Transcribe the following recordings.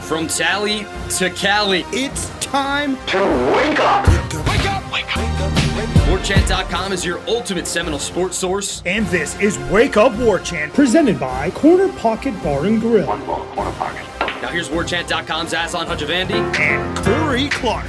From Tally to Cali, It's time to wake up. Wake up! Wake up! Warchant.com is your ultimate Seminole sports source. And this is Wake Up Warchant, presented by Corner Pocket Bar and Grill. One more corner pocket. Now here's Warchant.com's Aslan Hajavandi. And Corey Clark.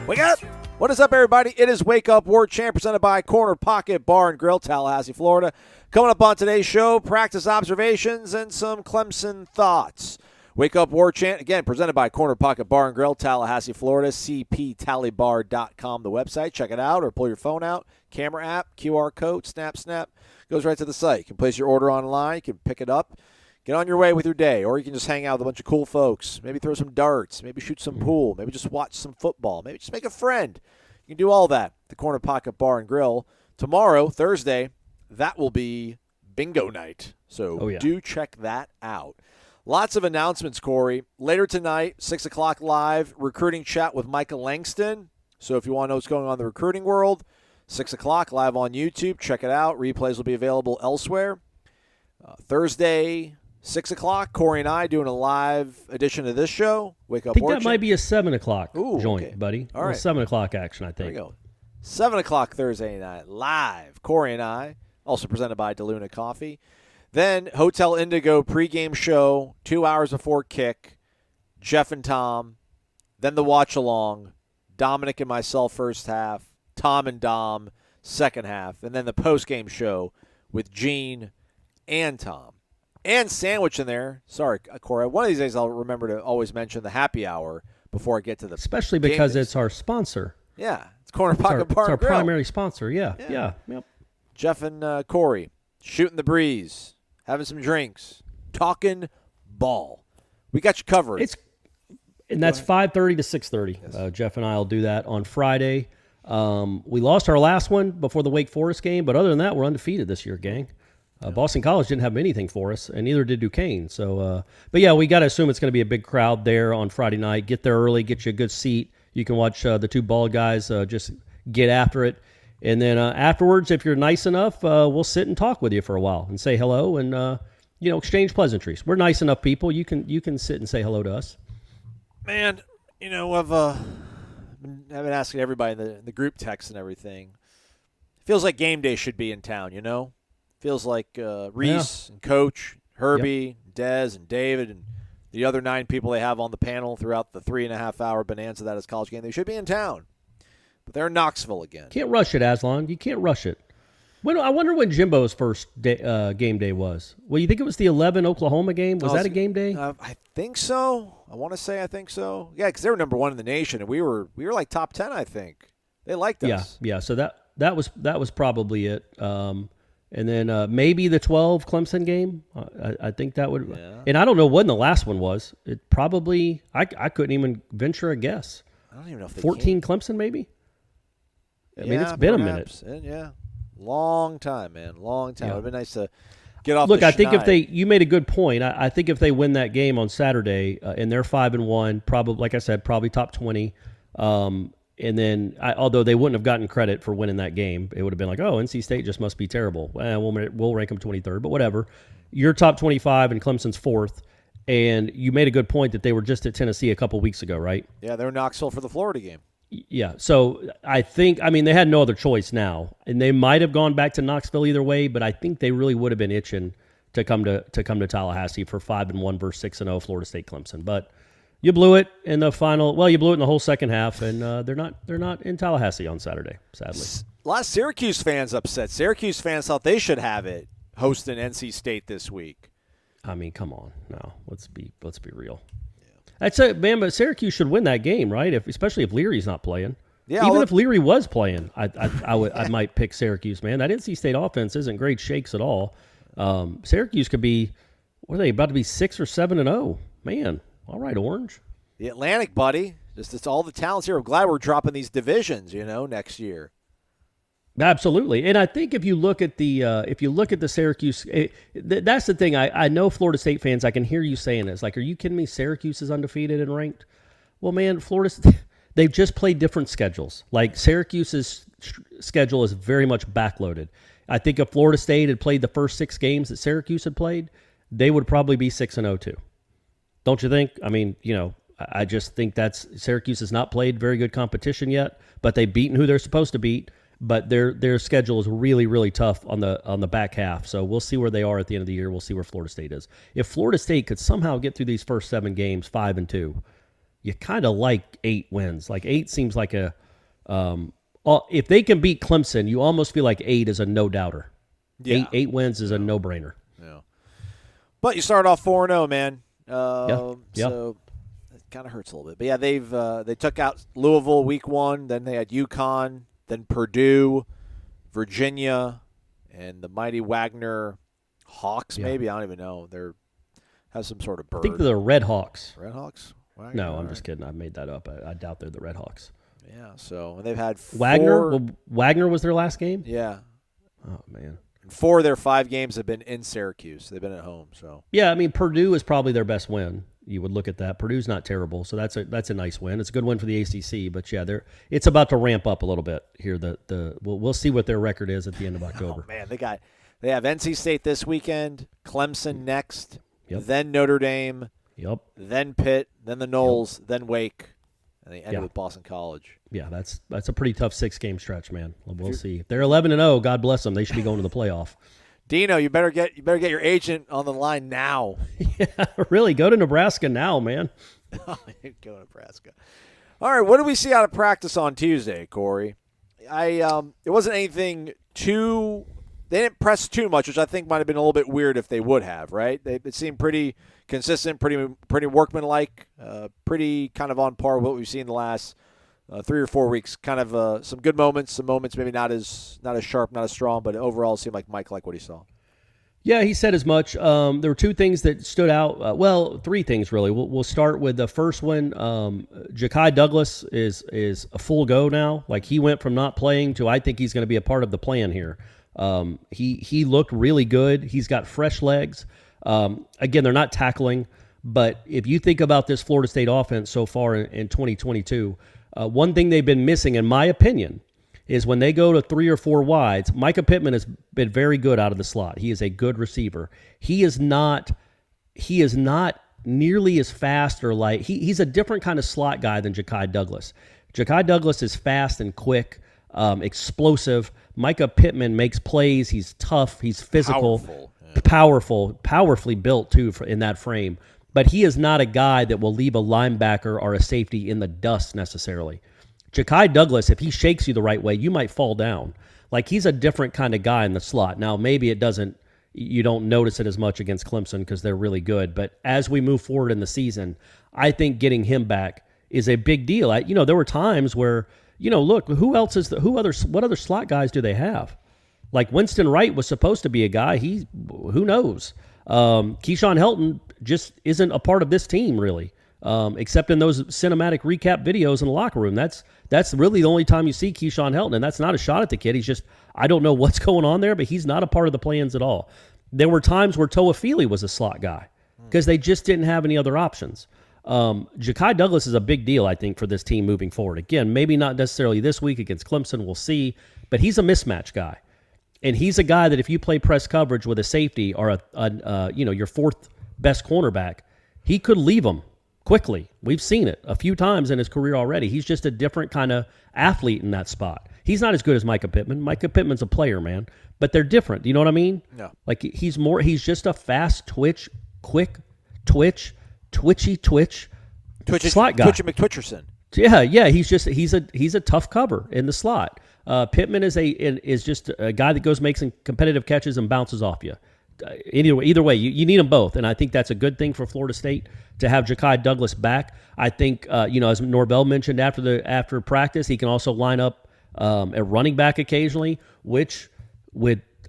Wake up! What is up, everybody? It is Wake Up Warchant, presented by Corner Pocket Bar and Grill, Tallahassee, Florida. Coming up on today's show, practice observations and some Clemson thoughts. Wake Up Warchant, again, presented by Corner Pocket Bar and Grill, Tallahassee, Florida, cptallybar.com, the website. Check it out or pull your phone out. Camera app, QR code, snap, goes right to the site. You can place your order online. You can pick it up. Get on your way with your day, or you can just hang out with a bunch of cool folks. Maybe throw some darts, maybe shoot some pool, maybe just watch some football, maybe just make a friend. You can do all that at the Corner Pocket Bar and Grill. Tomorrow, Thursday, that will be bingo night. So do check that out. Lots of announcements, Corey. Later tonight, 6 o'clock live, recruiting chat with Micah Langston. So if you want to know what's going on in the recruiting world, 6 o'clock live on YouTube. Check it out. Replays will be available elsewhere. Thursday, 6 o'clock, Corey and I doing a live edition of this show. Wake Up I think Warchant. that might be a 7 o'clock joint, okay. buddy. All right. 7 o'clock action, I think. There we go. 7 o'clock Thursday night, live, Corey and I, also presented by DeLuna Coffee. Then Hotel Indigo pregame show, 2 hours before kick, Jeff and Tom. Then the watch-along, Dominic and myself first half, Tom and Dom second half. And then the postgame show with Gene and Tom. And sandwich in there. Sorry, Corey. One of these days I'll remember to always mention the happy hour before I get to the Especially because it's our sponsor. Yeah, it's Corner Pocket Bar It's our and Grill. primary sponsor, yeah. Yep. Jeff and Corey shooting the breeze, having some drinks, talking ball. We got you covered. And that's 5:30 to 6:30. Yes. Jeff and I will do that on Friday. We lost our last one before the Wake Forest game, but other than that, we're undefeated this year, gang. Boston College didn't have anything for us, and neither did Duquesne. So, but yeah, we got to assume it's going to be a big crowd there on Friday night. Get there early, get you a good seat. You can watch the two bald guys just get after it. And then afterwards, if you're nice enough, we'll sit and talk with you for a while and say hello and, exchange pleasantries. We're nice enough people. You can sit and say hello to us. Man, I've been asking everybody in the group text and everything. It feels like game day should be in town, Feels like Reese and Coach, Herbie, Dez, and David, and the other 9 people they have on the panel throughout the 3.5-hour bonanza that is college game. They should be in town. But they're in Knoxville again. Can't rush it, Aslan. You can't rush it. I wonder when Jimbo's first game day was. Well, you think it was the 11 Oklahoma game? Was that a game day? I think so. I want to say I think so. Yeah, because they were number 1 in the nation, and we were like top 10, I think. They liked us. Yeah. So that was probably it. And then maybe the 12 Clemson game. I think that would. Yeah. And I don't know when the last one was. It probably I couldn't even venture a guess. I don't even know if they 14 Clemson maybe. I mean, it's been perhaps. a minute. Yeah, long time, man, long time. It would be nice to get off. Look, the I think schneid. you made a good point. I think if they win that game on Saturday and they're 5-1, probably, like I said, probably top 20. And then, although they wouldn't have gotten credit for winning that game, it would have been like, oh, NC State just must be terrible. We'll rank them 23rd, but whatever. You're top 25 and Clemson's 4th. And you made a good point that they were just at Tennessee a couple weeks ago, right? Yeah, they're in Knoxville for the Florida game. Yeah, so they had no other choice now, and they might have gone back to Knoxville either way, but I think they really would have been itching to come to Tallahassee for 5-1 versus 6-0 Florida State Clemson. But you blew it in the final. Well, you blew it in the whole second half, and they're not in Tallahassee on Saturday, sadly. A lot of Syracuse fans upset. Syracuse fans thought they should have it hosting NC State this week. I mean, come on, no, let's be real. I'd say, man, but Syracuse should win that game, right? Especially if Leary's not playing. Yeah, even if Leary was playing, I might pick Syracuse, man. That NC State offense isn't great shakes at all. Syracuse could be, what are they, about to be 6 or 7-0? Man, all right, Orange. The Atlantic, buddy. It's all the talents here. I'm glad we're dropping these divisions, next year. Absolutely, and I think if you look at the Syracuse, that's the thing. I know Florida State fans. I can hear you saying this. Like, are you kidding me? Syracuse is undefeated and ranked. Well, man, they've just played different schedules. Like, Syracuse's schedule is very much backloaded. I think if Florida State had played the first 6 games that Syracuse had played, they would probably be 6-0 too. Don't you think? I mean, I just think Syracuse has not played very good competition yet, but they've beaten who they're supposed to beat. But their schedule is really, really tough on the back half. So we'll see where they are at the end of the year. We'll see where Florida State is. If Florida State could somehow get through these first 7 games 5-2, you kind of like 8 wins. Like 8 seems like a if they can beat Clemson, you almost feel like 8 is a no doubter. Yeah. 8 wins is a no brainer. Yeah. But you start off 4-0, man. Yeah. So it kind of hurts a little bit. But yeah, they took out Louisville week 1. Then they had UConn. Then Purdue, Virginia, and the mighty Wagner Hawks, maybe. I don't even know. They're has some sort of bird. I think they're the Red Hawks. Red Hawks? Wagner, no, I'm just kidding. I made that up. I doubt they're the Red Hawks. Yeah, so and they've had 4. Wagner? Well, Wagner was their last game? Yeah. Oh, man. And 4 of their 5 games have been in Syracuse. They've been at home. So yeah, I mean, Purdue is probably their best win. You would look at that. Purdue's not terrible, so that's a nice win. It's a good win for the ACC, but yeah, it's about to ramp up a little bit here. We'll see what their record is at the end of October. Oh man, they have NC State this weekend, Clemson next, Yep. then Notre Dame, Yep. then Pitt, then the Noles, then Wake, and they end with Boston College. Yeah, that's a pretty tough 6-game stretch, man. We'll see. If they're 11-0, God bless them. They should be going to the playoff. Dino, you better get your agent on the line now. Yeah, really, go to Nebraska now, man. Go to Nebraska. All right, what did we see out of practice on Tuesday, Corey? It wasn't anything too. They didn't press too much, which I think might have been a little bit weird if they would have. Right? It seemed pretty consistent, pretty workmanlike, pretty kind of on par with what we've seen the last 3 or 4 weeks. Kind of some good moments, some moments maybe not as sharp, not as strong, but overall it seemed like Mike liked what he saw. Yeah, he said as much. There were 2 things that stood out. 3 things, really. We'll start with the first one. Ja'Kai Douglas is a full go now. Like, he went from not playing to I think he's going to be a part of the plan here. He looked really good. He's got fresh legs. Again, they're not tackling, but if you think about this Florida State offense so far in 2022, one thing they've been missing, in my opinion, is when they go to 3 or 4 wides. Micah Pittman has been very good out of the slot. He is a good receiver. He is not nearly as fast or light. He's a different kind of slot guy than Ja'Kai Douglas. Ja'Kai Douglas is fast and quick, explosive. Micah Pittman makes plays. He's tough. He's physical, powerfully built too in that frame. But he is not a guy that will leave a linebacker or a safety in the dust necessarily. Ja'Kai Douglas, if he shakes you the right way, you might fall down. Like, he's a different kind of guy in the slot. Now, maybe you don't notice it as much against Clemson because they're really good. But as we move forward in the season, I think getting him back is a big deal. There were times where, look, what other slot guys do they have? Like, Winston Wright was supposed to be a guy. Who knows? Keyshawn Helton just isn't a part of this team, really. Except in those cinematic recap videos in the locker room. That's really the only time you see Keyshawn Helton, and that's not a shot at the kid. He's just, I don't know what's going on there, but he's not a part of the plans at all. There were times where Toa Feely was a slot guy because they just didn't have any other options. Ja'Kai Douglas is a big deal, I think, for this team moving forward. Again, maybe not necessarily this week against Clemson, we'll see, but he's a mismatch guy. And he's a guy that if you play press coverage with a safety or your 4th best cornerback, he could leave him quickly. We've seen it a few times in his career already. He's just a different kind of athlete in that spot. He's not as good as Micah Pittman. Micah Pittman's a player, man, but they're different. You know what I mean? No. Like, he's just a fast twitch, quick twitch, twitchy slot guy. Twitchy McTwitcherson. Yeah. He's a tough cover in the slot. Pittman is just a guy that makes some competitive catches and bounces off you. Either way, you need them both, and I think that's a good thing for Florida State to have Ja'Kai Douglas back. I think as Norvell mentioned after practice, he can also line up at running back occasionally, which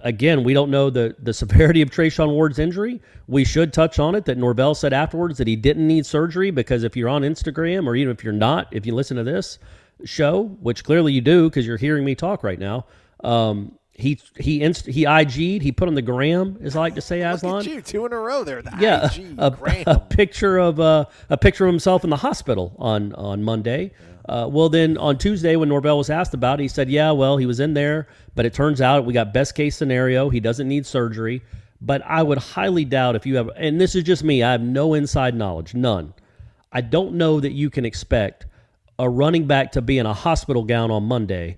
again, we don't know the severity of Trayshawn Ward's injury. We should touch on it that Norvell said afterwards that he didn't need surgery because if you're on Instagram or even if you're not, if you listen to this show, which clearly you do because you're hearing me talk right now, He IG'd. He put on the gram, as I like to say, Aslan. Look at you, 2 in a row there. A picture of himself in the hospital on Monday. Yeah. Well, then on Tuesday when Norvell was asked about it, he said, "Yeah, well, he was in there, but it turns out we got best case scenario. He doesn't need surgery, But I would highly doubt if you have, and this is just me, I have no inside knowledge, none. I don't know that you can expect a running back to be in a hospital gown on Monday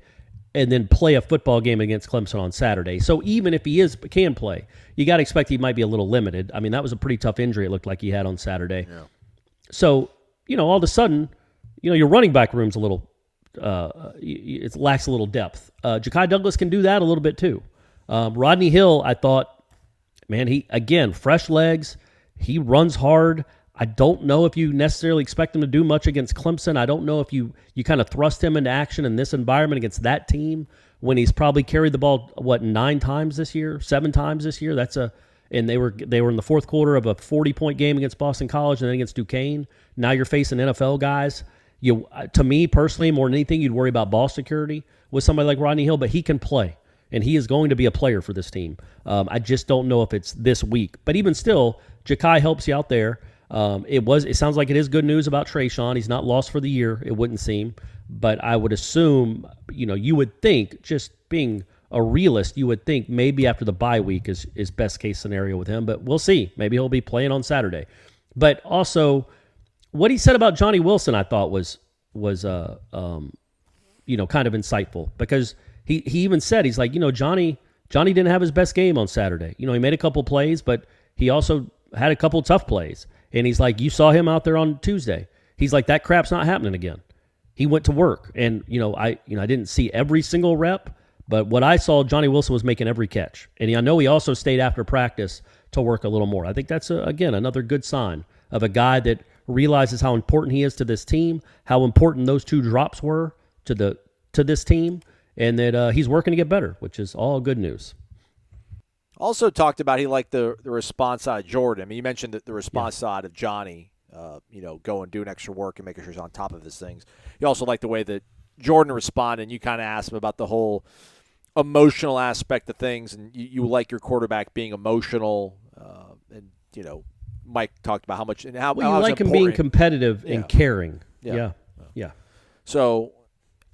and then play a football game against Clemson on Saturday. So even if he can play, you got to expect he might be a little limited. I mean, that was a pretty tough injury it looked like he had on Saturday. Yeah. So, all of a sudden, your running back room's a little, it lacks a little depth. Ja'Kai Douglas can do that a little bit too. Rodney Hill, I thought, man, he, again, fresh legs. He runs hard. I don't know if you necessarily expect him to do much against Clemson. I don't know if you kind of thrust him into action in this environment against that team when he's probably carried the ball, 7 times this year? And they were in the fourth quarter of a 40-point game against Boston College and then against Duquesne. Now you're facing NFL guys. To me personally, more than anything, you'd worry about ball security with somebody like Rodney Hill, but he can play, and he is going to be a player for this team. I just don't know if it's this week. But even still, Ja'Kai helps you out there. It sounds like it is good news about Trayshawn. He's not lost for the year, it wouldn't seem. But I would assume, you would think, just being a realist, you would think maybe after the bye week is best case scenario with him. But we'll see. Maybe he'll be playing on Saturday. But also, what he said about Johnny Wilson, I thought was kind of insightful, because he even said, he's like, Johnny didn't have his best game on Saturday. He made a couple plays, but he also had a couple tough plays. And he's like, you saw him out there on Tuesday. He's like, that crap's not happening again. He went to work, and I didn't see every single rep, but what I saw, Johnny Wilson was making every catch. And I know he also stayed after practice to work a little more. I think that's again another good sign of a guy that realizes how important he is to this team, how important those 2 drops were to this team, and that he's working to get better, which is all good news. Also talked about he liked the response side of Jordan. I mean, you mentioned the response side of Johnny, going doing extra work and making sure he's on top of his things. You also liked the way that Jordan responded, and you kind of asked him about the whole emotional aspect of things, and you like your quarterback being emotional, and Mike talked about how much and how. Well, you like him being competitive and caring. Yeah. So,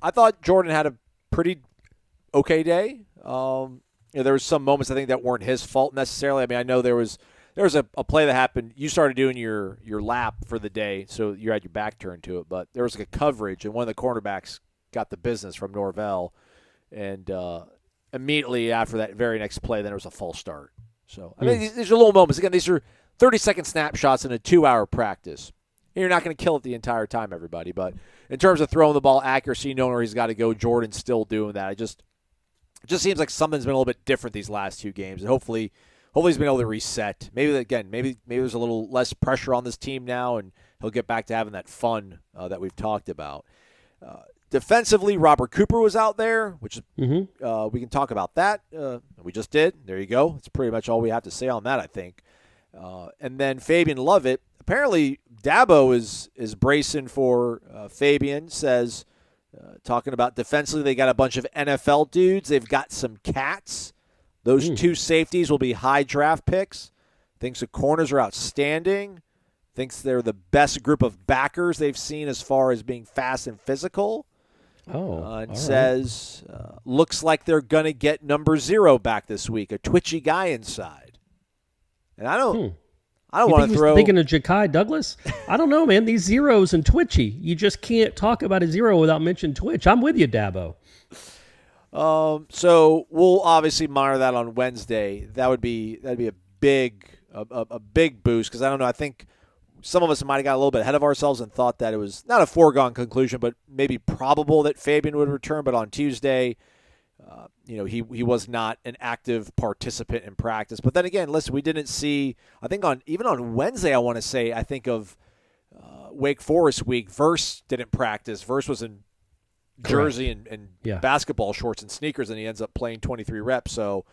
I thought Jordan had a pretty okay day. There was some moments I think that weren't his fault necessarily. I mean, I know there was a play that happened. You started doing your lap for the day, so you had your back turned to it. But there was like a coverage, and one of the cornerbacks got the business from Norvell, and immediately after that very next play, then there was a false start. So I mean, these are little moments. Again, these are 30-second snapshots in a 2-hour practice. And you're not going to kill it the entire time, everybody. But in terms of throwing the ball accuracy, knowing where he's got to go, Jordan's still doing that. It just seems like something's been a little bit different these last 2 games, and hopefully he's been able to reset. Maybe there's a little less pressure on this team now, and he'll get back to having that fun that we've talked about. Defensively, Robert Cooper was out there, which we can talk about that. We just did. There you go. That's pretty much all we have to say on that, I think. And then Fabien Lovett. Apparently, Dabo is bracing for Fabien, says, talking about defensively, they got a bunch of NFL dudes. They've got some cats. Those 2 safeties will be high draft picks. Thinks the corners are outstanding. Thinks they're the best group of backers they've seen as far as being fast and physical. And says, looks like they're going to get number 0 back this week, a twitchy guy inside. And I don't want to throw. Thinking of Ja'Kai Douglas? I don't know, man. These zeros and twitchy. You just can't talk about a 0 without mentioning twitch. I'm with you, Dabo. So we'll obviously monitor that on Wednesday. That'd be a big boost, because I don't know. I think some of us might have got a little bit ahead of ourselves and thought that it was not a foregone conclusion, but maybe probable that Fabien would return. But on Tuesday, he was not an active participant in practice. But then again, listen, we didn't see. I think even on Wednesday, I want to say, I think of Wake Forest week. Verse didn't practice. Verse was in jersey and basketball shorts and sneakers, and he ends up playing 23 reps. So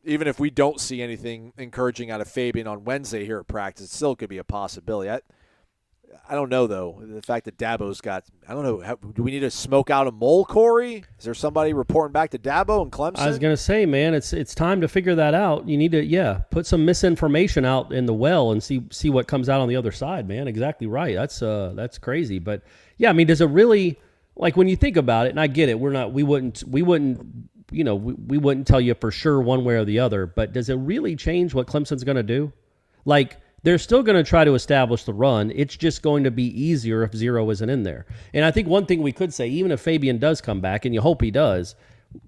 even if we don't see anything encouraging out of Fabien on Wednesday here at practice, it still could be a possibility. I don't know, though. The fact that Dabo's got – I don't know. Do we need to smoke out a mole, Corey? Is there somebody reporting back to Dabo and Clemson? I was going to say, man, it's time to figure that out. You need to, put some misinformation out in the well and see what comes out on the other side, man. Exactly right. That's crazy. But, yeah, I mean, does it really – like when you think about it, and I get it, we wouldn't we wouldn't tell you for sure one way or the other, but does it really change what Clemson's going to do? Like, they're still going to try to establish the run. It's just going to be easier if Zero isn't in there. And I think one thing we could say, even if Fabien does come back, and you hope he does,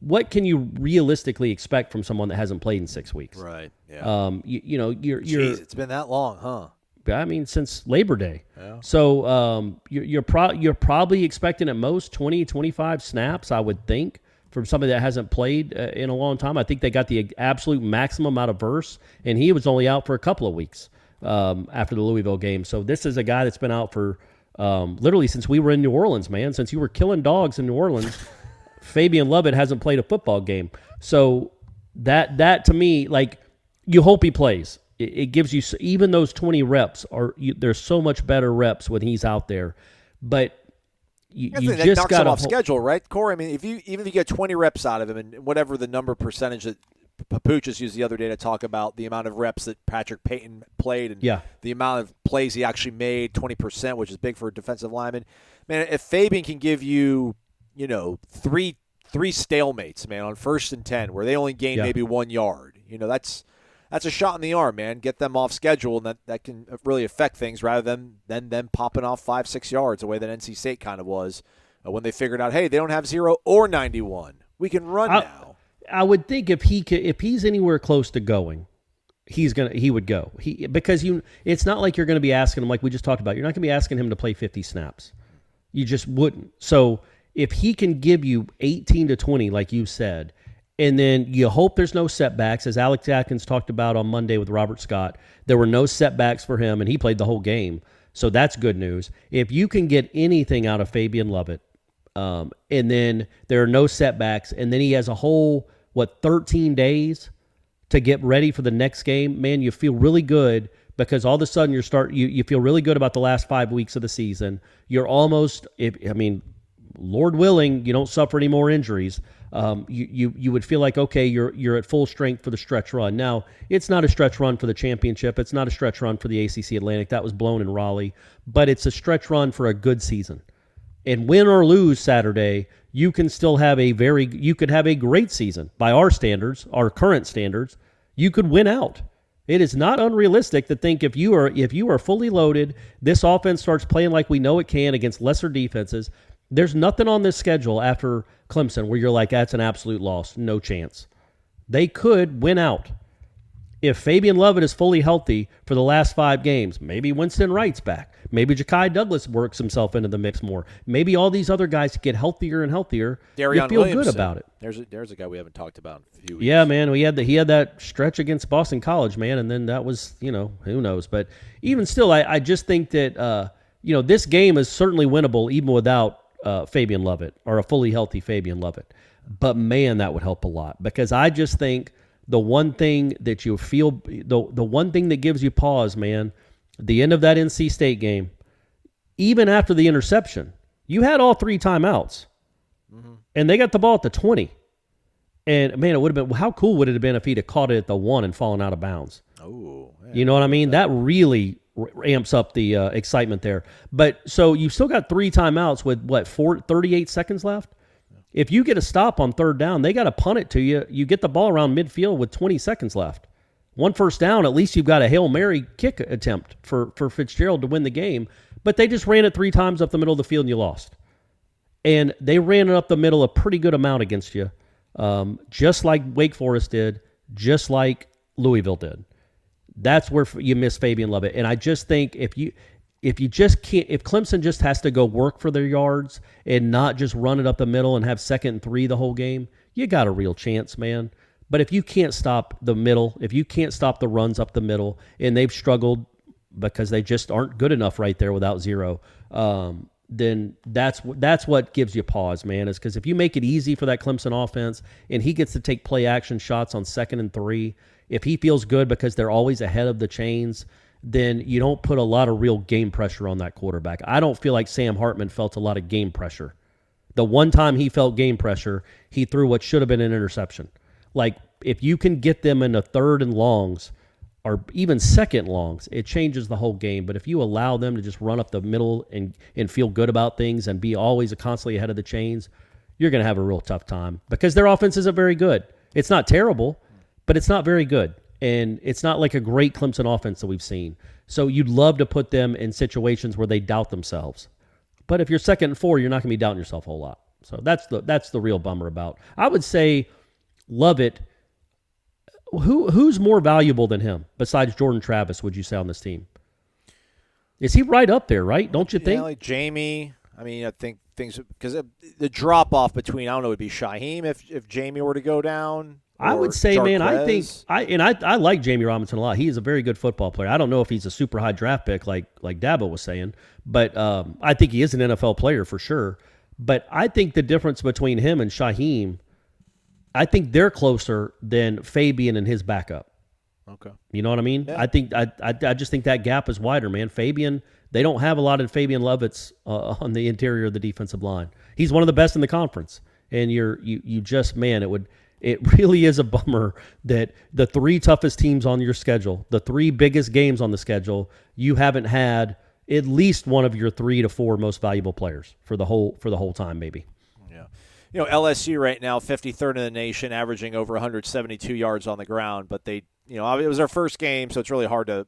what can you realistically expect from someone that hasn't played in 6 weeks? Right. Yeah. You're Jeez, it's been that long, huh? I mean, since Labor Day. Yeah. So you're probably expecting at most 20, 25 snaps, I would think, from somebody that hasn't played in a long time. I think they got the absolute maximum out of Verse, and he was only out for a couple of weeks after the Louisville game. So this is a guy that's been out for literally since we were in New Orleans, man. Since you were killing dogs in New Orleans, Fabien Lovett hasn't played a football game. So that to me, like, you hope he plays. It gives you, even those 20 reps there's so much better reps when he's out there. But you just knocks got him off schedule, right, Corey? I mean, even if you get 20 reps out of him, and whatever the number percentage that Papuchas used the other day to talk about the amount of reps that Patrick Payton played and the amount of plays he actually made, 20%, which is big for a defensive lineman. Man, if Fabien can give you, three stalemates, man, on 1st and 10, where they only gain maybe 1 yard, that's a shot in the arm, man. Get them off schedule, and that can really affect things rather than them popping off 5-6 yards the way that NC State kind of was when they figured out, hey, they don't have 0 or 91. We can run now. I would think if he's anywhere close to going, he would go. Because it's not like you're going to be asking him, like we just talked about. You're not going to be asking him to play 50 snaps. You just wouldn't. So if he can give you 18 to 20, like you said, and then you hope there's no setbacks, as Alex Atkins talked about on Monday with Robert Scott, there were no setbacks for him, and he played the whole game. So that's good news. If you can get anything out of Fabien Lovett, and then there are no setbacks, and then he has a whole 13 days to get ready for the next game, man, you feel really good because all of a sudden you feel really good about the last 5 weeks of the season. You're almost, Lord willing, you don't suffer any more injuries. You would feel like, okay, you're at full strength for the stretch run. Now, it's not a stretch run for the championship. It's not a stretch run for the ACC Atlantic. That was blown in Raleigh. But it's a stretch run for a good season. And win or lose Saturday, you can still have you could have a great season by our standards, our current standards. You could win out. It is not unrealistic to think if you are fully loaded, this offense starts playing like we know it can against lesser defenses. There's nothing on this schedule after Clemson where you're like, that's an absolute loss. No chance. They could win out. If Fabien Lovett is fully healthy for the last 5 games, maybe Winston Wright's back. Maybe Ja'Kai Douglas works himself into the mix more. Maybe all these other guys get healthier and healthier. Darion feel Williamson. good about it. There's a guy we haven't talked about in a few weeks. Yeah, man. He had that stretch against Boston College, man, and then that was, who knows. But even still, I just think that, this game is certainly winnable even without Fabien Lovett or a fully healthy Fabien Lovett. But, man, that would help a lot because I just think the one thing that you feel, the one thing that gives you pause, man, the end of that NC State game, even after the interception, you had all 3 timeouts, and they got the ball at the 20. And, man, it would have been, how cool would it have been if he'd have caught it at the 1 and fallen out of bounds? Oh, yeah. You know what I mean? That really amps up the excitement there. But so you've still got 3 timeouts with 38 seconds left? If you get a stop on 3rd down, they got to punt it to you. You get the ball around midfield with 20 seconds left. 1 first down, at least you've got a Hail Mary kick attempt for Fitzgerald to win the game. But they just ran it 3 times up the middle of the field and you lost. And they ran it up the middle a pretty good amount against you, just like Wake Forest did, just like Louisville did. That's where you miss Fabien Lovett. And I just think if Clemson just has to go work for their yards and not just run it up the middle and have 2nd and 3 the whole game, you got a real chance, man. But if you can't stop the middle, if you can't stop the runs up the middle, and they've struggled because they just aren't good enough right there without Zero, then that's what gives you pause, man, is because if you make it easy for that Clemson offense and he gets to take play action shots on 2nd and 3, if he feels good because they're always ahead of the chains, then you don't put a lot of real game pressure on that quarterback. I don't feel like Sam Hartman felt a lot of game pressure. The one time he felt game pressure, he threw what should have been an interception. Like, if you can get them into 3rd and longs or even 2nd longs, it changes the whole game. But if you allow them to just run up the middle and feel good about things and be always constantly ahead of the chains, you're going to have a real tough time because their offense isn't very good. It's not terrible, but it's not very good. And it's not like a great Clemson offense that we've seen. So you'd love to put them in situations where they doubt themselves. But if you're 2nd and 4, you're not going to be doubting yourself a whole lot. So that's the real bummer about. I would say Lovett. Who's more valuable than him besides Jordan Travis, would you say, on this team? Is he right up there, right? Don't you think? Yeah, like Jamie. I mean, I think things because the drop off between, I don't know, would be Shaheem if Jamie were to go down. I would say, man, I think Jarquez. I like Jamie Robinson a lot. He is a very good football player. I don't know if he's a super high draft pick like Dabo was saying, but I think he is an NFL player for sure. But I think the difference between him and Shaheem, I think they're closer than Fabien and his backup. Okay. You know what I mean? Yeah. I think I just think that gap is wider, man. Fabien, they don't have a lot of Fabien Lovetts on the interior of the defensive line. He's one of the best in the conference, and you just, man, it really is a bummer that the 3 toughest teams on your schedule, the 3 biggest games on the schedule, you haven't had at least one of your 3 to 4 most valuable players for the whole time, maybe. You know, LSU right now, 53rd in the nation, averaging over 172 yards on the ground. But they, it was their first game, so it's really hard to,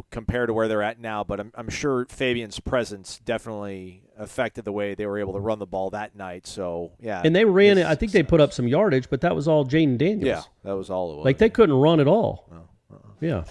compare to where they're at now. But I'm sure Fabian's presence definitely affected the way they were able to run the ball that night. So, yeah. And they ran it. I think they put up some yardage, but that was all Jaden Daniels. Yeah, that was all it was. Like, they couldn't run at all. Yeah.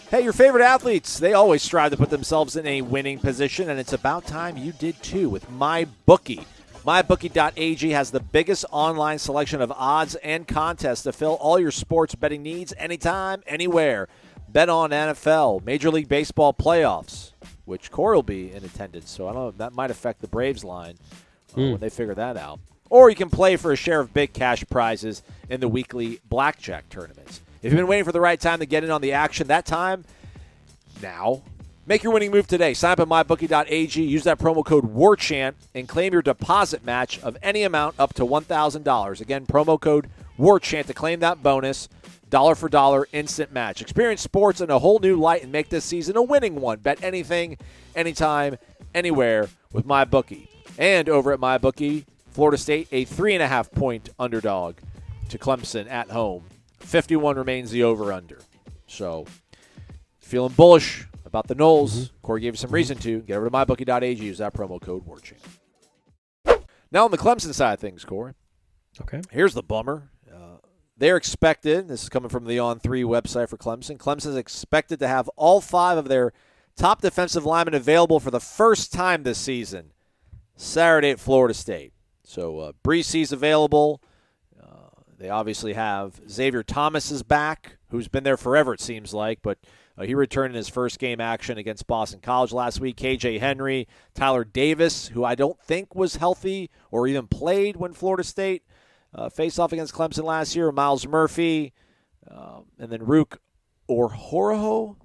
Hey, your favorite athletes, they always strive to put themselves in a winning position, and it's about time you did too with MyBookie. MyBookie.ag has the biggest online selection of odds and contests to fill all your sports betting needs anytime, anywhere. Bet on NFL, Major League Baseball playoffs, which Corey will be in attendance, so I don't know if that might affect the Braves line when they figure that out. Or you can play for a share of big cash prizes in the weekly blackjack tournaments. If you've been waiting for the right time to get in on the action, that time, now. Make your winning move today. Sign up at mybookie.ag. Use that promo code WARCHANT and claim your deposit match of any amount up to $1,000. Again, promo code WARCHANT to claim that bonus. Dollar for dollar instant match. Experience sports in a whole new light and make this season a winning one. Bet anything, anytime, anywhere with MyBookie. And over at MyBookie, Florida State, a 3.5-point underdog to Clemson at home. 51 remains the over-under. So, feeling bullish about the Noles. Corey gave you some reason to. Get over to mybookie.ag. Use that promo code WARCHANT. Now on the Clemson side of things, Corey. Okay. Here's the bummer. They're expected, this is coming from the On3 website for Clemson, Clemson's expected to have all 5 of their top defensive linemen available for the first time this season, Saturday at Florida State. So Breesy's available. They obviously have Xavier Thomas is back, who's been there forever it seems like, but he returned in his first game action against Boston College last week. KJ Henry, Tyler Davis, who I don't think was healthy or even played when Florida State faced off against Clemson last year. Miles Murphy, and then Rook Orhoroho.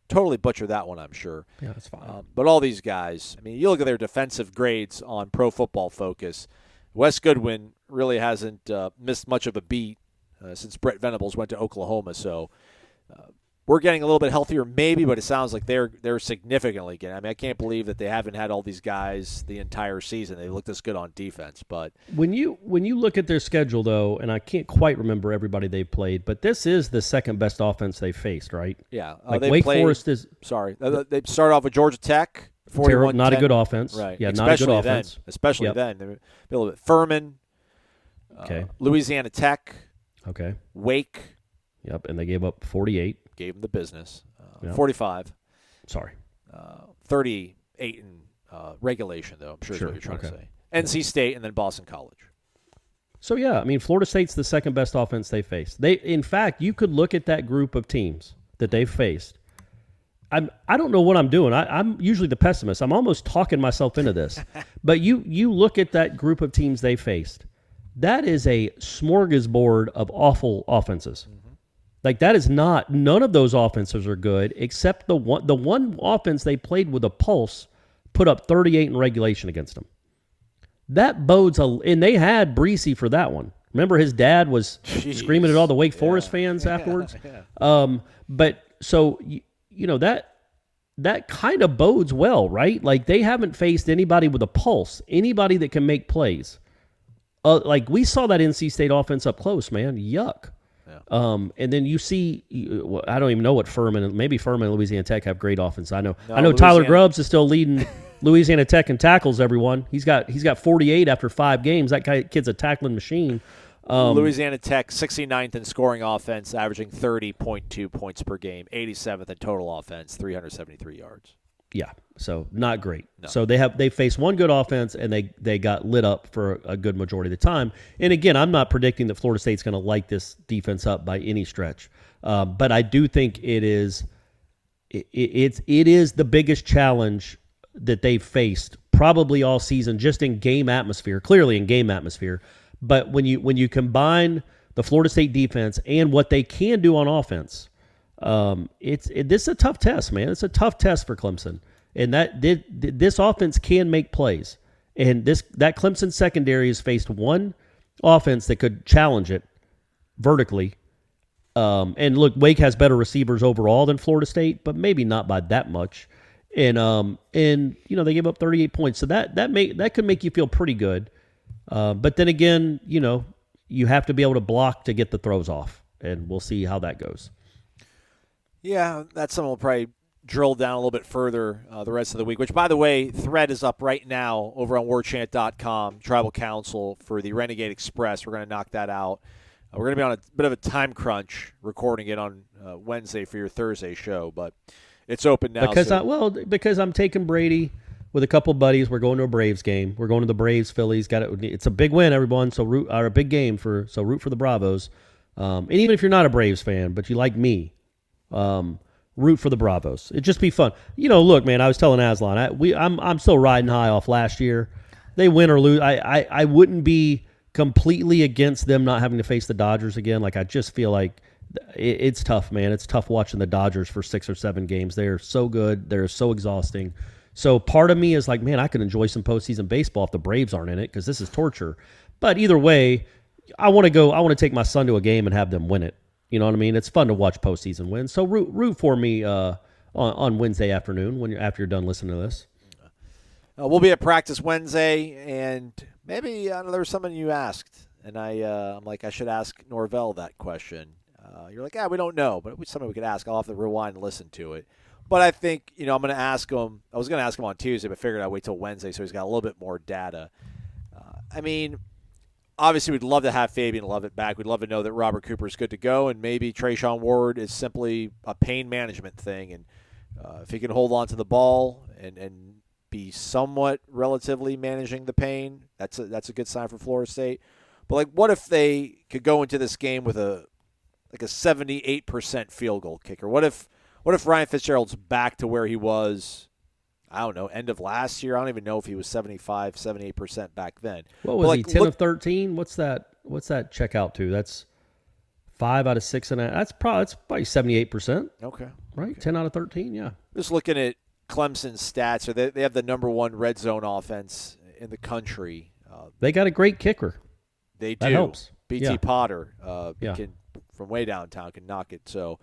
Totally butchered that one, I'm sure. Yeah, that's fine. But all these guys, I mean, you look at their defensive grades on Pro Football Focus. Wes Goodwin really hasn't missed much of a beat since Brett Venables went to Oklahoma. So we're getting a little bit healthier maybe, but it sounds like they're significantly getting. I mean, I can't believe that they haven't had all these guys the entire season. They look this good on defense. But when you look at their schedule, though, and I can't quite remember everybody they've played, but this is the second best offense they've faced, right? Yeah. Like Wake Forest is. Sorry. They started off with Georgia Tech. 41-10. Not a good offense. Right. Yeah, especially not a good offense. Especially then. They're a little bit. Furman. Okay. Louisiana Tech. Okay. Wake. Yep, and they gave up 48. Gave them the business. Yep. 45. Sorry. 38 in regulation, though, I'm sure is what you're trying to say. NC State and then Boston College. So, yeah, I mean, Florida State's the second best offense they faced. In fact, you could look at that group of teams that they've faced. I don't know what I'm doing. I'm usually the pessimist. I'm almost talking myself into this. But you look at that group of teams they faced. That is a smorgasbord of awful offenses. Mm-hmm. Like, that is not – none of those offenses are good except the one offense they played with a pulse put up 38 in regulation against them. That bodes – and they had Breesy for that one. Remember his dad was screaming at all the Wake Forest fans afterwards? Yeah. But so – you know, that that kind of bodes well, right? Like they haven't faced anybody with a pulse, anybody that can make plays. Like we saw that NC State offense up close, man. Yuck. Yeah. And then you see, I don't even know what maybe Furman and Louisiana Tech have great offense. I know Tyler Grubbs is still leading Louisiana Tech in tackles, everyone. He's got 48 after 5 games. That kid's a tackling machine. Louisiana Tech 69th in scoring offense, averaging 30.2 points per game, 87th in total offense, 373 yards. Yeah, so not great. No. So they faced one good offense, and they got lit up for a good majority of the time. And again, I'm not predicting that Florida State's going to light this defense up by any stretch, but I do think it is the biggest challenge that they've faced probably all season, just in game atmosphere. Clearly in game atmosphere, but when you combine the Florida State defense and what they can do on offense. This is a tough test, man. It's a tough test for Clemson, and this offense can make plays. And that Clemson secondary has faced one offense that could challenge it vertically. And look, Wake has better receivers overall than Florida State, but maybe not by that much. And they gave up 38 points, so that could make you feel pretty good. But then again, you have to be able to block to get the throws off, and we'll see how that goes. Yeah, that's something we'll probably drill down a little bit further the rest of the week, which, by the way, thread is up right now over on warchant.com, Tribal Council for the Renegade Express. We're going to knock that out. We're going to be on a bit of a time crunch recording it on Wednesday for your Thursday show, but it's open now. Because I'm taking Brady with a couple buddies. We're going to a Braves game. We're going to the Braves Phillies. It's a big win, everyone. So root for the Bravos. And even if you're not a Braves fan, but you like me. Root for the Bravos. It'd just be fun. Look, man, I was telling Aslan, I'm still riding high off last year. They win or lose. I wouldn't be completely against them not having to face the Dodgers again. Like, I just feel like it's tough, man. It's tough watching the Dodgers for 6 or 7 games. They're so good. They're so exhausting. So part of me is like, man, I could enjoy some postseason baseball if the Braves aren't in it, because this is torture. But either way, I want to take my son to a game and have them win it. You know what I mean? It's fun to watch postseason wins. So root for me on Wednesday afternoon after you're done listening to this. We'll be at practice Wednesday, and maybe there was something you asked, and I'm like, I should ask Norvell that question. You're like, we don't know, but it's something we could ask. I'll have to rewind and listen to it. But I think, I'm going to ask him. I was going to ask him on Tuesday, but figured I'd wait till Wednesday so he's got a little bit more data. Obviously, we'd love to have Fabien Lovett back. We'd love to know that Robert Cooper is good to go, and maybe Trayshawn Ward is simply a pain management thing. And if he can hold on to the ball and be somewhat relatively managing the pain, that's a good sign for Florida State. But what if they could go into this game with a 78% field goal kicker? What if Ryan Fitzgerald's back to where he was? I don't know, end of last year. I don't even know if he was 75, 78% back then. What was he, 10 of 13? What's that check out to? That's 5 out of 6 and that's probably 78%. Okay. Right? Okay. 10 out of 13, yeah. Just looking at Clemson's stats, they have the number 1 red zone offense in the country. They got a great kicker. They do. That helps. BT Potter can, from way downtown, can knock it. So,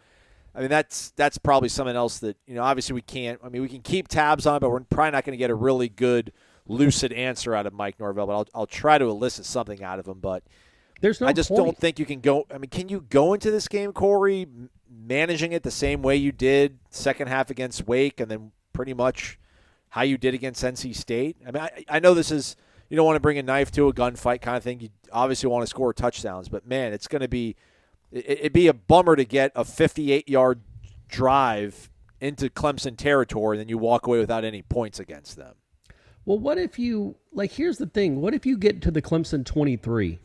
that's probably something else that, obviously we can't. We can keep tabs on it, but we're probably not going to get a really good, lucid answer out of Mike Norvell. But I'll try to elicit something out of him. But there's no I just point. don't think you can go. Can you go into this game, Corey, managing it the same way you did second half against Wake, and then pretty much how you did against NC State? I know this is, you don't want to bring a knife to a gunfight kind of thing. You obviously want to score touchdowns, but man, it's going to be. It'd be a bummer to get a 58-yard drive into Clemson territory, and then you walk away without any points against them. Well, what if you, here's the thing. What if you get to the Clemson 23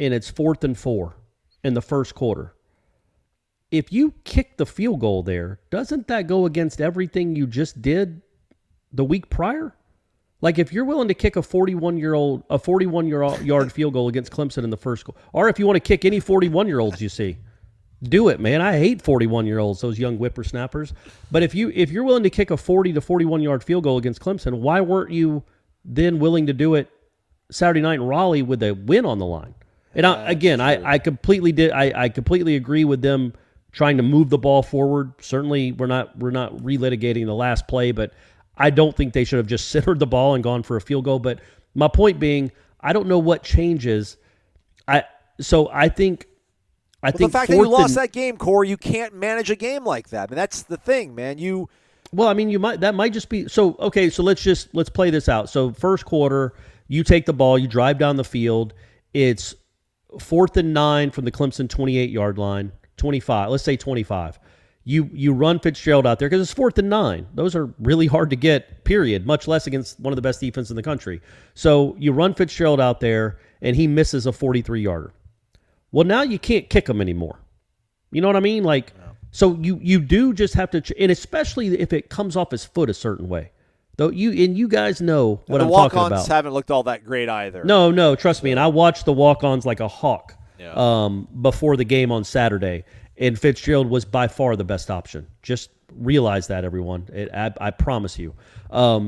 and it's 4th and 4 in the first quarter? If you kick the field goal there, doesn't that go against everything you just did the week prior? If you're willing to kick a 41-yard field goal against Clemson in the first goal, or if you want to kick any 41-year-olds you see, do it, man. I hate 41-year-olds, those young whippersnappers. But if you're willing to kick a 40 to 41-yard field goal against Clemson, why weren't you then willing to do it Saturday night in Raleigh with a win on the line? And I completely agree with them trying to move the ball forward. Certainly, we're not relitigating the last play, but I don't think they should have just centered the ball and gone for a field goal. But my point being, I don't know what changes. I think the fact that you lost that game, Corey, you can't manage a game like that. I mean, that's the thing, man. Well, I mean, that might just be so. Okay, so let's play this out. So first quarter, you take the ball, you drive down the field. It's 4th and 9 from the Clemson 28-yard line, 25. Let's say 25. You run Fitzgerald out there because it's 4th and 9. Those are really hard to get, period, much less against one of the best defenses in the country. So you run Fitzgerald out there, and he misses a 43-yarder. Well, now you can't kick him anymore. You know what I mean? Like, so you do just have to, and especially if it comes off his foot a certain way. Though you guys know what I'm talking about. The walk-ons haven't looked all that great either. No, trust me. And I watched the walk-ons like a hawk before the game on Saturday. And Fitzgerald was by far the best option. Just realize that, everyone. I promise you.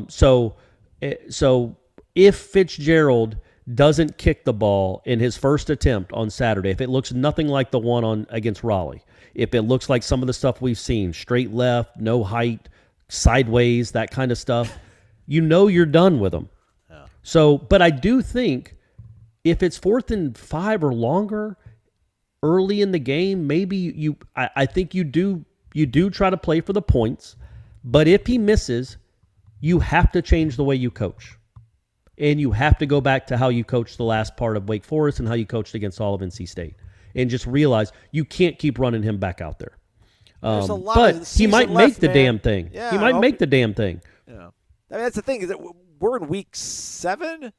So if Fitzgerald doesn't kick the ball in his first attempt on Saturday, if it looks nothing like the one against Raleigh, if it looks like some of the stuff we've seen, straight left, no height, sideways, that kind of stuff, you're done with him. Yeah. So, but I do think if it's 4th and 5 or longer, early in the game, maybe I think you do try to play for the points, but if he misses, you have to change the way you coach. And you have to go back to how you coached the last part of Wake Forest and how you coached against all of NC State. And just realize you can't keep running him back out there. But he might make the damn thing. Yeah, he might make the damn thing. Yeah. I mean, that's the thing, is that we're in week 7,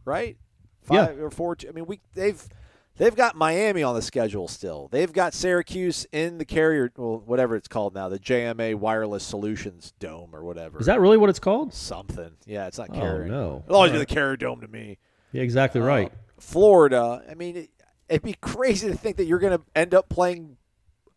right? 5 or 4. I mean, they've got Miami on the schedule still. They've got Syracuse in the Carrier, well, whatever it's called now, the JMA Wireless Solutions Dome or whatever. Is that really what it's called? Something. Yeah, it's not Carrier. Oh, no. It'll always be the Carrier Dome to me. Yeah, exactly right. Florida, I mean, it'd be crazy to think that you're going to end up playing,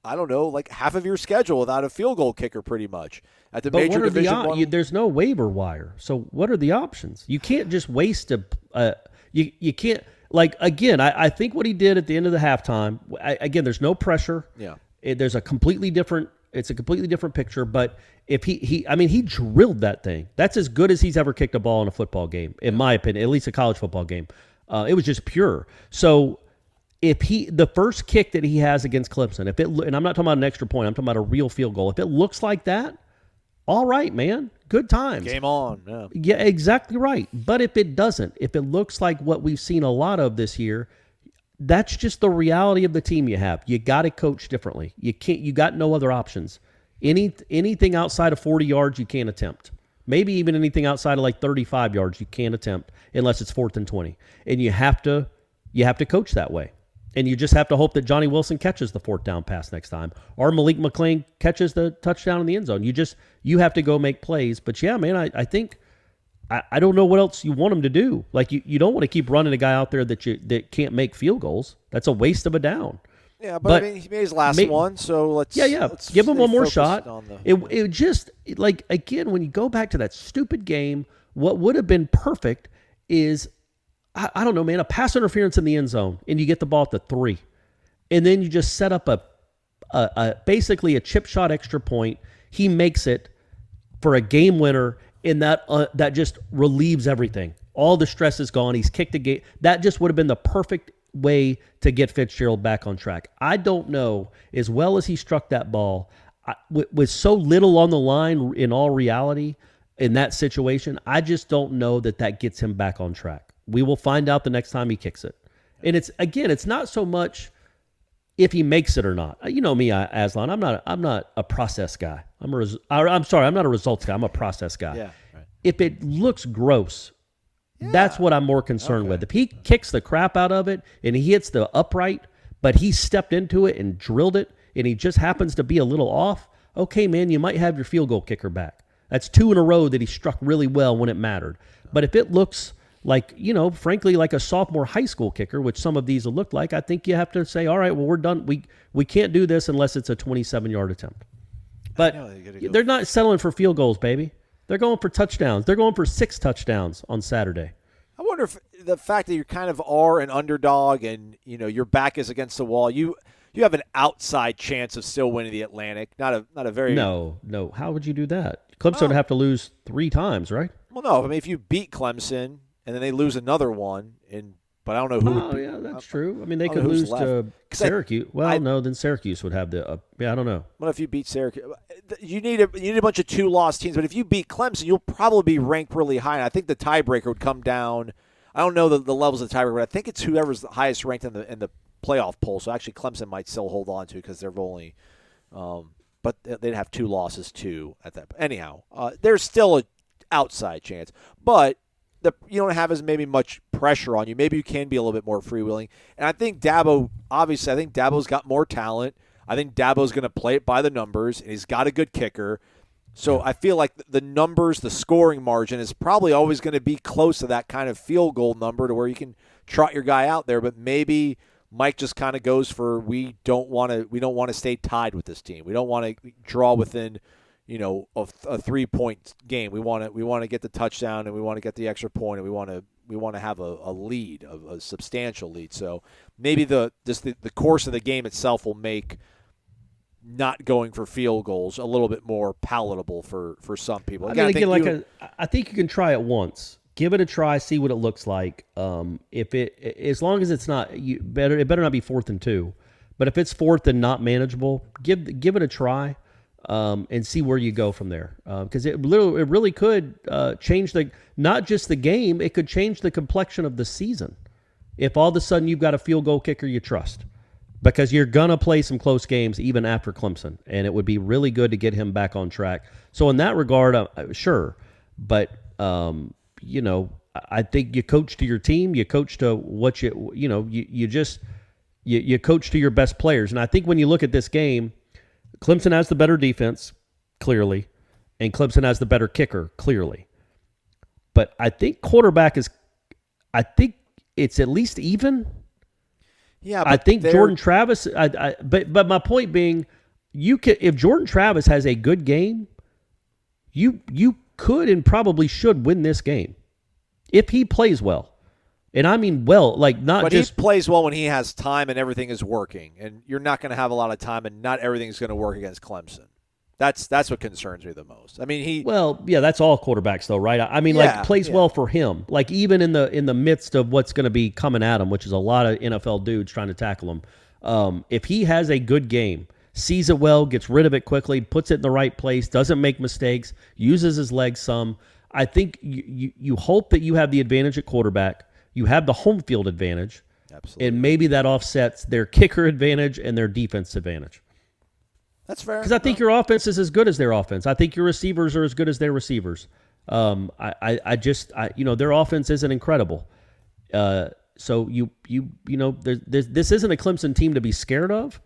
I don't know, like half of your schedule without a field goal kicker pretty much at the major Division I. There's no waiver wire. So what are the options? You can't just waste you can't. Like, again, I think what he did at the end of the halftime, again, there's no pressure. Yeah. It's a completely different picture. But if he drilled that thing. That's as good as he's ever kicked a ball in a football game, in my opinion, at least a college football game. It was just pure. So if the first kick that he has against Clemson, and I'm not talking about an extra point, I'm talking about a real field goal. If it looks like that, all right, man. Good times. Game on. Yeah. Yeah, exactly right. But if it doesn't, if it looks like what we've seen a lot of this year, that's just the reality of the team you have. You got to coach differently. You got no other options. Anything outside of 40 yards, you can't attempt. Maybe even anything outside of like 35 yards, you can't attempt unless it's 4th and 20. And you have to coach that way. And you just have to hope that Johnny Wilson catches the 4th down pass next time, or Malik McClain catches the touchdown in the end zone. You have to go make plays. But yeah, man, I think I don't know what else you want him to do. Like you don't want to keep running a guy out there that can't make field goals. That's a waste of a down. Yeah, but I mean, he made his last one, so let's give him one more shot. It just like, again, when you go back to that stupid game, what would have been perfect is, I don't know, man, a pass interference in the end zone, and you get the ball at the 3. And then you just set up a basically a chip shot extra point. He makes it for a game winner, and that just relieves everything. All the stress is gone. He's kicked the game. That just would have been the perfect way to get Fitzgerald back on track. I don't know, as well as he struck that ball, with so little on the line in all reality in that situation, I just don't know that gets him back on track. We will find out the next time he kicks it. And it's not so much if he makes it or not. You know me, Aslan. I'm not a process guy. I'm not a results guy. I'm a process guy. Yeah, right. If it looks gross, that's what I'm more concerned with. If he kicks the crap out of it and he hits the upright, but he stepped into it and drilled it, and he just happens to be a little off, okay, man, you might have your field goal kicker back. That's 2 in a row that he struck really well when it mattered. But if it looks like, frankly, like a sophomore high school kicker, which some of these will look like, I think you have to say, all right, well, we're done. We can't do this unless it's a 27-yard attempt. But they're not settling for field goals, baby. They're going for touchdowns. They're going for 6 touchdowns on Saturday. I wonder if the fact that you kind of are an underdog and, your back is against the wall, you have an outside chance of still winning the Atlantic. Not a very No. How would you do that? Clemson would have to lose 3 times, right? Well, no. I mean, if you beat Clemson and then they lose another one, but I don't know who. Oh, yeah, that's true. I mean, they I don't could know who's lose left. to 'Cause Syracuse. No, then Syracuse would have the. I don't know. What if you beat Syracuse? You need a bunch of 2-loss teams, but if you beat Clemson, you'll probably be ranked really high. And I think the tiebreaker would come down. I don't know the levels of the tiebreaker, but I think it's whoever's the highest ranked in the playoff poll. So actually, Clemson might still hold on to because they're only, but they'd have 2 losses too at that. Anyhow, there's still an outside chance, but you don't have as maybe much pressure on you. Maybe you can be a little bit more freewheeling. And I think Dabo, obviously, I think Dabo's got more talent. I think Dabo's going to play it by the numbers, and he's got a good kicker. So I feel like the numbers, the scoring margin is probably always going to be close to that kind of field goal number to where you can trot your guy out there. But maybe Mike just kind of goes for we don't want to stay tied with this team. We don't want to draw within a 3-point game. We want to get the touchdown, and we want to get the extra point, and we want to have a lead, a substantial lead. So maybe the course of the game itself will make not going for field goals a little bit more palatable for some people. Again, I think you can try it once. Give it a try, see what it looks like. As long as it's not it better not be 4th and 2. But if it's 4th and not manageable, give it a try. And see where you go from there, because it really could change not just the game, it could change the complexion of the season. If all of a sudden you've got a field goal kicker you trust, because you're gonna play some close games even after Clemson, and it would be really good to get him back on track. So in that regard, sure, but I think you coach to your team, you coach to what you coach to your best players, and I think when you look at this game, Clemson has the better defense, clearly, and Clemson has the better kicker, clearly. But I think I think it's at least even. Yeah, I think Jordan Travis. But my point being, if Jordan Travis has a good game, you could and probably should win this game if he plays well. And I mean well, But he plays well when he has time and everything is working. And you're not going to have a lot of time and not everything's going to work against Clemson. That's what concerns me the most. I mean, that's all quarterbacks though, right? I mean, plays well for him. Like even in the midst of what's going to be coming at him, which is a lot of NFL dudes trying to tackle him. If he has a good game, sees it well, gets rid of it quickly, puts it in the right place, doesn't make mistakes, uses his legs some, I think you hope that you have the advantage at quarterback. You have the home field advantage, absolutely, and maybe that offsets their kicker advantage and their defense advantage. That's fair. Because I think your offense is as good as their offense. I think your receivers are as good as their receivers. Their offense isn't incredible. So this isn't a Clemson team to be scared of.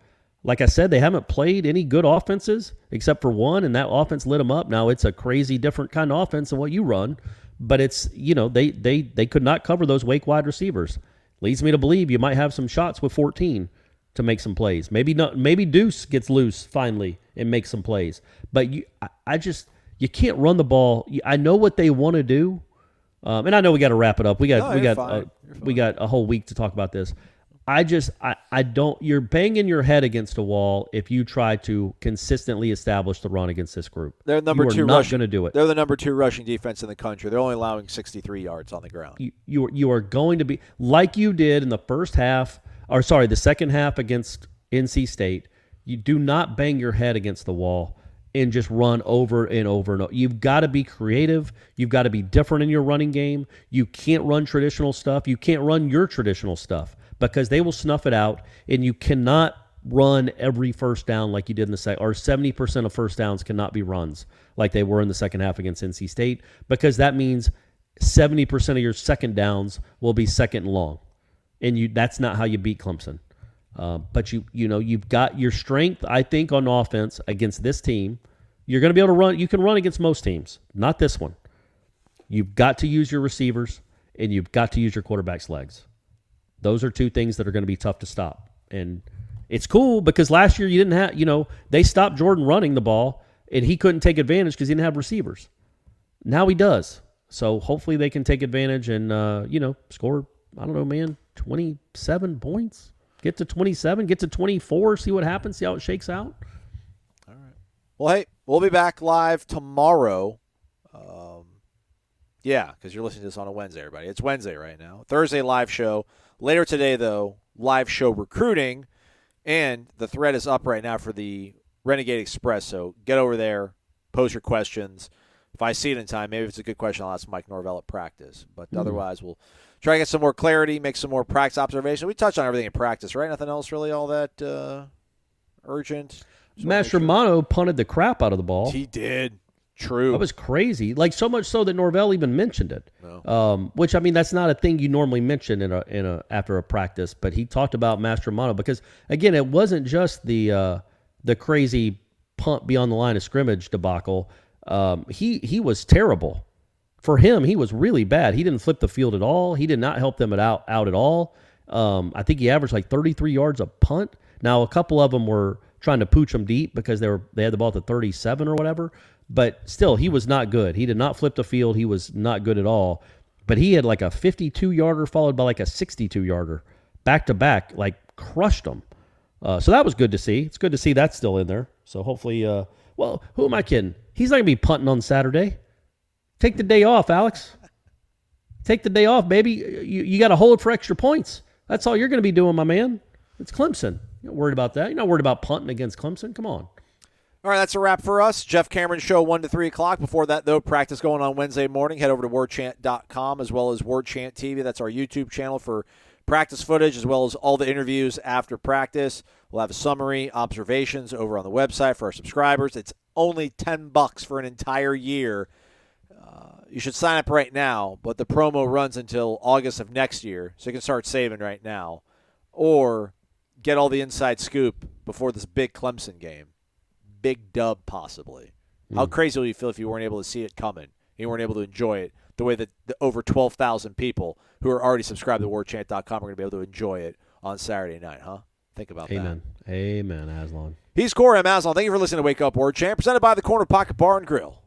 Like I said, they haven't played any good offenses except for one, and that offense lit them up. Now it's a crazy different kind of offense than what you run. But it's, they could not cover those Wake wide receivers. Leads me to believe you might have some shots with 14 to make some plays. Maybe Deuce gets loose finally and makes some plays. But you can't run the ball. I know what they want to do, and I know we got to wrap it up. We got a whole week to talk about this. I don't. You're banging your head against a wall if you try to consistently establish the run against this group. They're number 2 not going to do it. They're the number 2 rushing defense in the country. They're only allowing 63 yards on the ground. You are going to be like you did in the the second half against NC State. You do not bang your head against the wall and just run over and over and over. You've got to be creative. You've got to be different in your running game. You can't run traditional stuff. You can't run your traditional stuff, because they will snuff it out, and you cannot run every first down like you did in the second, or 70% of first downs cannot be runs like they were in the second half against NC State, because that means 70% of your second downs will be second and long, and that's not how you beat Clemson. But you've got your strength, I think, on offense against this team. You're going to be able to run. You can run against most teams, not this one. You've got to use your receivers, and you've got to use your quarterback's legs. Those are 2 things that are going to be tough to stop. And it's cool because last year you didn't have, they stopped Jordan running the ball, and he couldn't take advantage because he didn't have receivers. Now he does. So hopefully they can take advantage and, score, 27 points. Get to 27, get to 24, see what happens, see how it shakes out. All right. Well, hey, we'll be back live tomorrow. Yeah, because you're listening to this on a Wednesday, everybody. It's Wednesday right now. Thursday live show. Later today, though, live show recruiting. And the thread is up right now for the Renegade Express. So get over there, post your questions. If I see it in time, maybe if it's a good question, I'll ask Mike Norvell at practice. But otherwise, we'll try to get some more clarity, make some more practice observation. We touched on everything in practice, right? Nothing else really all that urgent. Mastromanno punted the crap out of the ball. He did. True. That was crazy. Like, so much so that Norvell even mentioned it. No. Which, I mean, that's not a thing you normally mention after a practice. But he talked about Mastromanno because, again, it wasn't just the crazy punt beyond the line of scrimmage debacle. He was terrible. For him, he was really bad. He didn't flip the field at all. He did not help them out at all. I think he averaged like 33 yards a punt. Now, a couple of them were trying to pooch him deep because they had the ball at the 37 or whatever. But still, he was not good. He did not flip the field. He was not good at all. But he had like a 52-yarder followed by like a 62-yarder. Back-to-back, like crushed them. So that was good to see. It's good to see that's still in there. So hopefully, well, who am I kidding? He's not going to be punting on Saturday. Take the day off, Alex. Take the day off, baby. You got to hold for extra points. That's all you're going to be doing, my man. It's Clemson. You're not worried about that. You're not worried about punting against Clemson. Come on. All right, that's a wrap for us. Jeff Cameron Show, 1 to 3 o'clock. Before that, though, practice going on Wednesday morning. Head over to warchant.com as well as Warchant TV. That's our YouTube channel for practice footage as well as all the interviews after practice. We'll have a summary, observations over on the website for our subscribers. It's only $10 for an entire year. You should sign up right now, but the promo runs until August of next year, so you can start saving right now. Or get all the inside scoop before this big Clemson game. Big dub, possibly. How crazy will you feel if you weren't able to see it coming? You weren't able to enjoy it the way that the over 12,000 people who are already subscribed to warchant.com are going to be able to enjoy it on Saturday night, huh? Think about that. Amen, Aslan. He's Corey. I'm Aslan. Thank you for listening to Wake Up Warchant, presented by the Corner Pocket Bar and Grill.